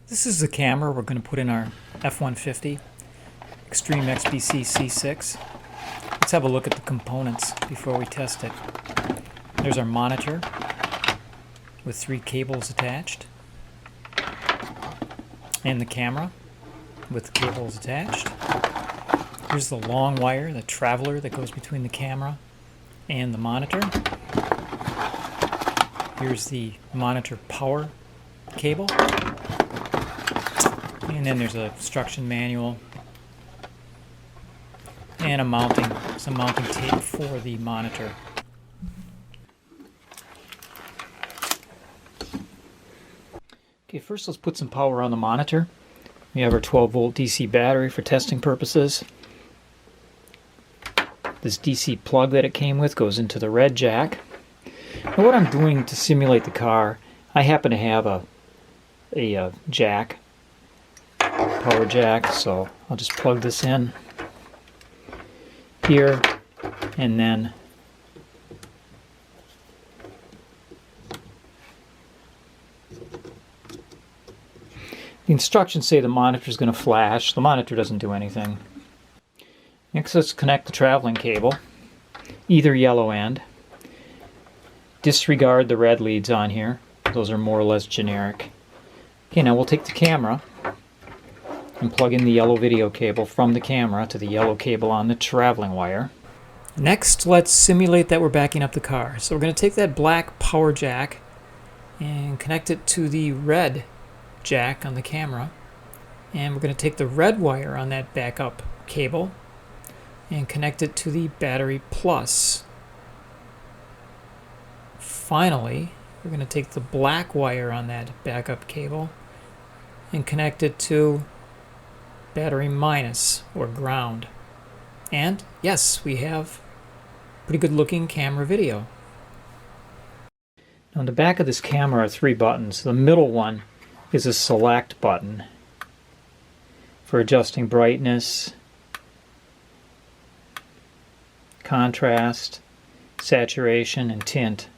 This is the camera we're going to put in our F150 Xtreme XBC6. Let's have a look at the components before we test it. There's our monitor with 3 cables attached, and the camera with cables attached. Here's the long wire, the traveler that goes between the camera and the monitor. Here's the monitor power cable. And then there's a instruction manual and some mounting tape for the monitor. Okay, first let's put some power on the monitor. We have our 12-volt DC battery for testing purposes. This DC plug that it came with goes into the red jack. Now what I'm doing to simulate the car, I happen to have a jack, power jack, so I'll just plug this in here, and then the instructions say the monitor is going to flash. The monitor doesn't do anything. Next, let's connect the traveling cable, either yellow end. Disregard the red leads on here. Those are more or less generic. Okay, now we'll take the camera and plug in the yellow video cable from the camera to the yellow cable on the traveling wire. Next, let's simulate that we're backing up the car. So we're going to take that black power jack and connect it to the red jack on the camera. And we're going to take the red wire on that backup cable and connect it to the battery plus. Finally, we're going to take the black wire on that backup cable and connect it to battery minus, or ground. And yes, we have pretty good looking camera video. Now on the back of this camera are 3 buttons. The middle one is a select button for adjusting brightness, contrast, saturation, and tint,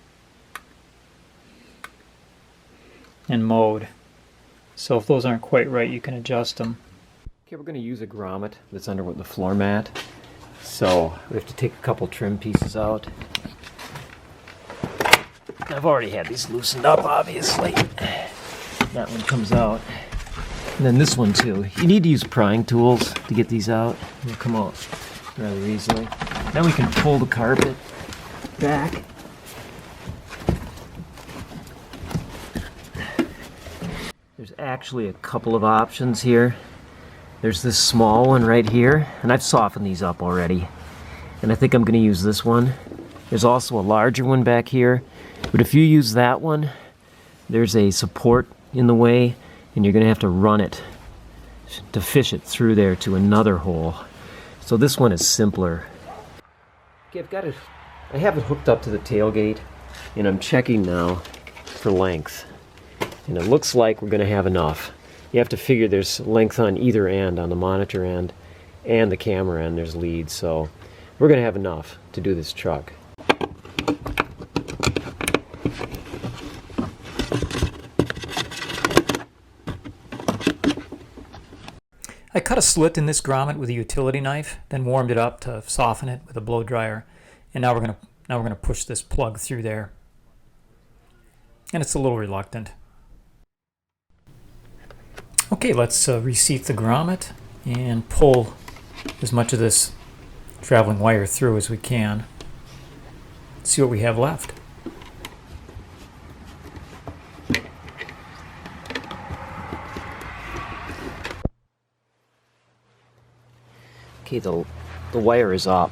and mode. So if those aren't quite right, you can adjust them. Okay, we're going to use a grommet that's under the floor mat. So we have to take a couple trim pieces out. I've already had these loosened up, obviously. That one comes out. And then this one too. You need to use prying tools to get these out. They'll come out rather easily. Then we can pull the carpet back. There's actually a couple of options here. There's this small one right here, and I've softened these up already. And I think I'm going to use this one. There's also a larger one back here. But if you use that one, there's a support in the way, and you're going to have to run it to fish it through there to another hole. So this one is simpler. Okay, I have it hooked up to the tailgate, and I'm checking now for length. And it looks like we're going to have enough. You have to figure there's length on either end, on the monitor end and the camera end, there's leads. So we're going to have enough to do this truck. I cut a slit in this grommet with a utility knife, then warmed it up to soften it with a blow dryer. And now we're going to push this plug through there. And it's a little reluctant. Okay, let's reseat the grommet and pull as much of this traveling wire through as we can. See what we have left. Okay, the wire is up.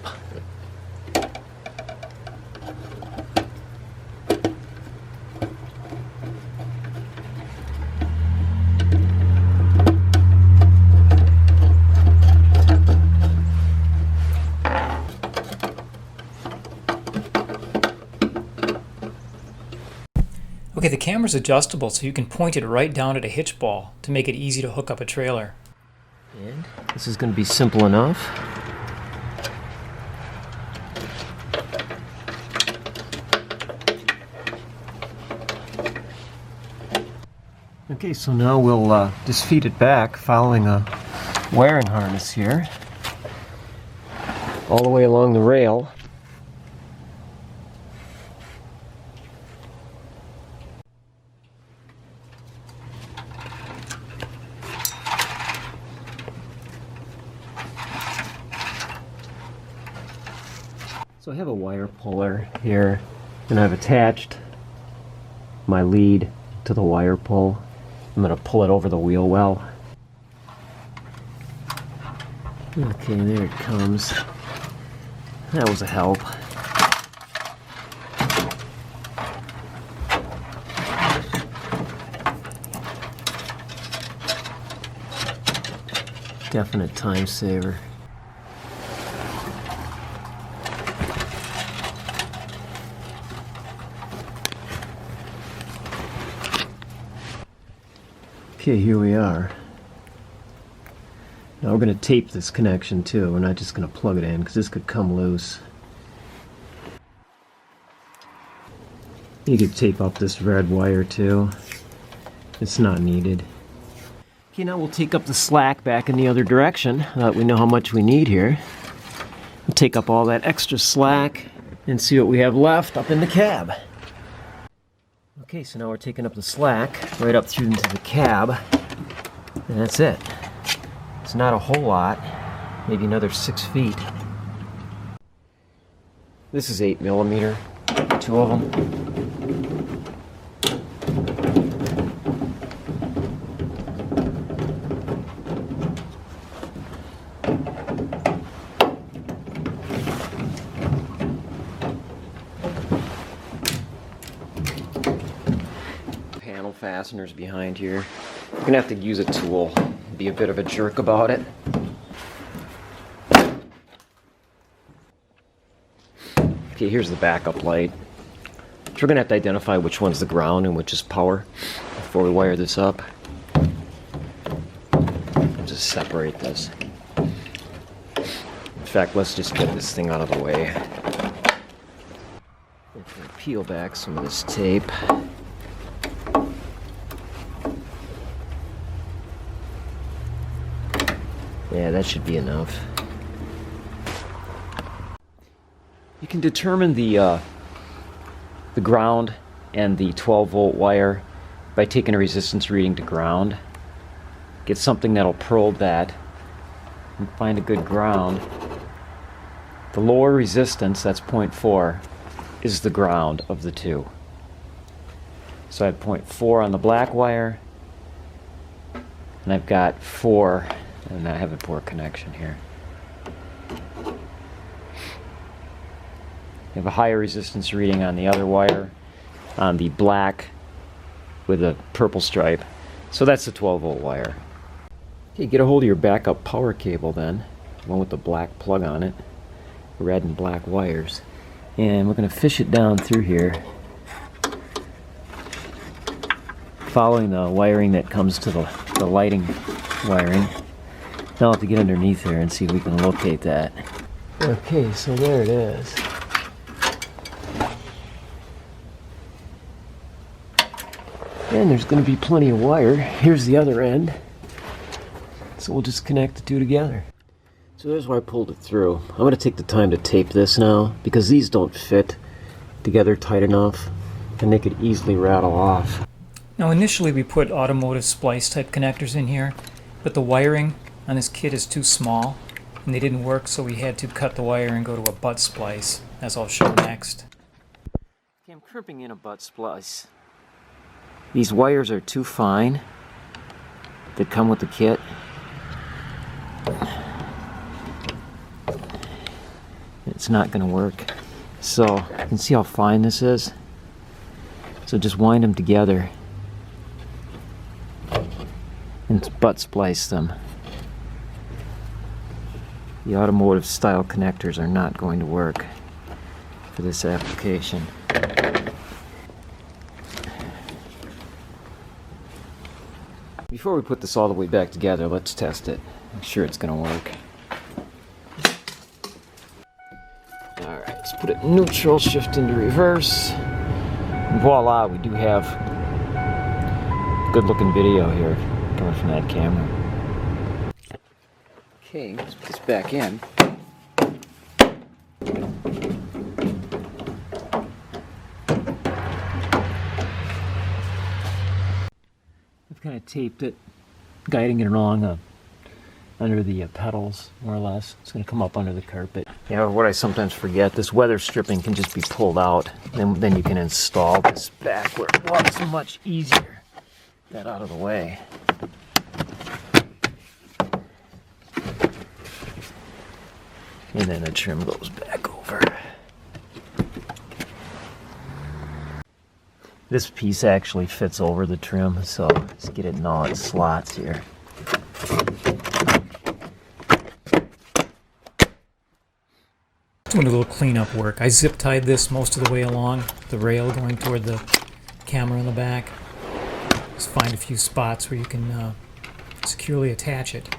Okay, the camera's adjustable, so you can point it right down at a hitch ball to make it easy to hook up a trailer. And this is going to be simple enough. Okay, so now we'll just feed it back following a wiring harness here all the way along the rail. So I have a wire puller here, and I've attached my lead to the wire pull. I'm going to pull it over the wheel well. Okay, there it comes. That was a help. Definite time saver. Okay, here we are. Now we're going to tape this connection too. We're not just going to plug it in because this could come loose. You could tape up this red wire too. It's not needed. Okay, now we'll take up the slack back in the other direction. We know how much we need here. We'll take up all that extra slack and see what we have left up in the cab. Okay, so now we're taking up the slack right up through into the cab, and that's it. It's not a whole lot, maybe another 6 feet. This is 8mm, 2 of them. Panel fasteners behind here. You're gonna have to use a tool. Be a bit of a jerk about it. Okay, here's the backup light. So we're gonna have to identify which one's the ground and which is power before we wire this up. Just separate this. In fact, let's just get this thing out of the way. Okay, peel back some of this tape. Yeah, that should be enough. You can determine the ground and the 12-volt wire by taking a resistance reading to ground. Get something that'll probe that and find a good ground. The lower resistance, that's 0.4, is the ground of the two. So I have 0.4 on the black wire, and I've got 4. And I have a poor connection here. You have a higher resistance reading on the other wire, on the black with a purple stripe. So that's the 12-volt wire. Okay, get a hold of your backup power cable then, the one with the black plug on it, red and black wires. And we're going to fish it down through here, following the wiring that comes to the lighting wiring. Now I'll have to get underneath there and see if we can locate that. Okay, so there it is. And there's going to be plenty of wire. Here's the other end. So we'll just connect the two together. So there's where I pulled it through. I'm going to take the time to tape this now because these don't fit together tight enough and they could easily rattle off. Now initially we put automotive splice type connectors in here, but the wiring on this kit is too small and they didn't work, so we had to cut the wire and go to a butt splice, as I'll show next. Okay, I'm crimping in a butt splice. These wires are too fine that come with the kit. It's not going to work. So you can see how fine this is. So just wind them together and butt splice them. The automotive style connectors are not going to work for this application. Before we put this all the way back together, let's test it. Make sure it's going to work. Alright, let's put it in neutral, shift into reverse. And voila, we do have good looking video here coming from that camera. Okay, let's put this back in. I've kind of taped it, guiding it along under the pedals, more or less. It's going to come up under the carpet. Yeah, what I sometimes forget, this weather stripping can just be pulled out. Then you can install this back where it was much easier. Get that out of the way. And then the trim goes back over. This piece actually fits over the trim, so let's get it in all its slots here. Doing a little cleanup work. I zip tied this most of the way along the rail going toward the camera in the back. Just find a few spots where you can securely attach it.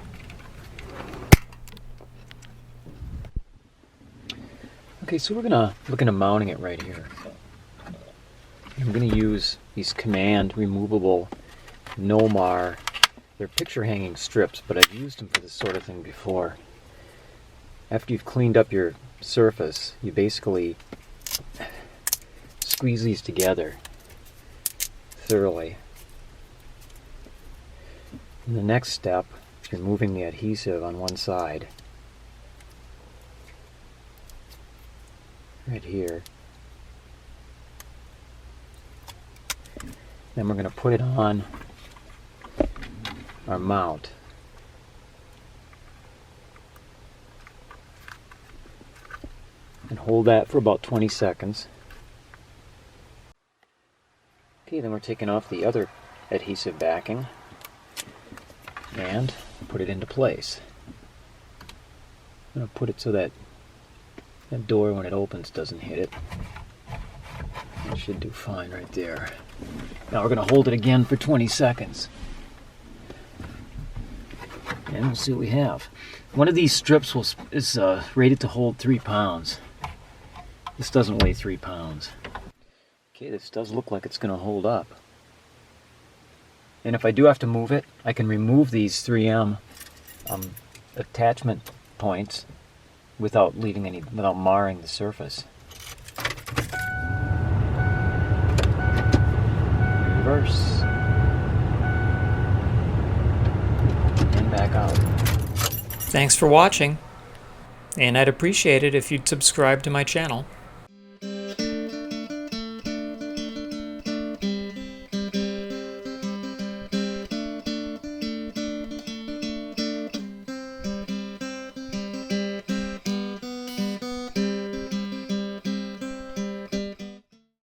Okay, so we're gonna look into mounting it right here. I'm gonna use these Command removable Nomar. They're picture hanging strips, but I've used them for this sort of thing before. After you've cleaned up your surface, you basically squeeze these together thoroughly. And the next step is removing the adhesive on one side, right here. Then we're going to put it on our mount. And hold that for about 20 seconds. Okay, then we're taking off the other adhesive backing and put it into place. I'm going to put it so that that door, when it opens, doesn't hit it. It should do fine right there. Now we're going to hold it again for 20 seconds. And we'll see what we have. One of these strips is rated to hold 3 pounds. This doesn't weigh 3 pounds. Okay, this does look like it's going to hold up. And if I do have to move it, I can remove these 3M attachment points without marring the surface. Reverse. And back out. Thanks for watching, and I'd appreciate it if you'd subscribe to my channel.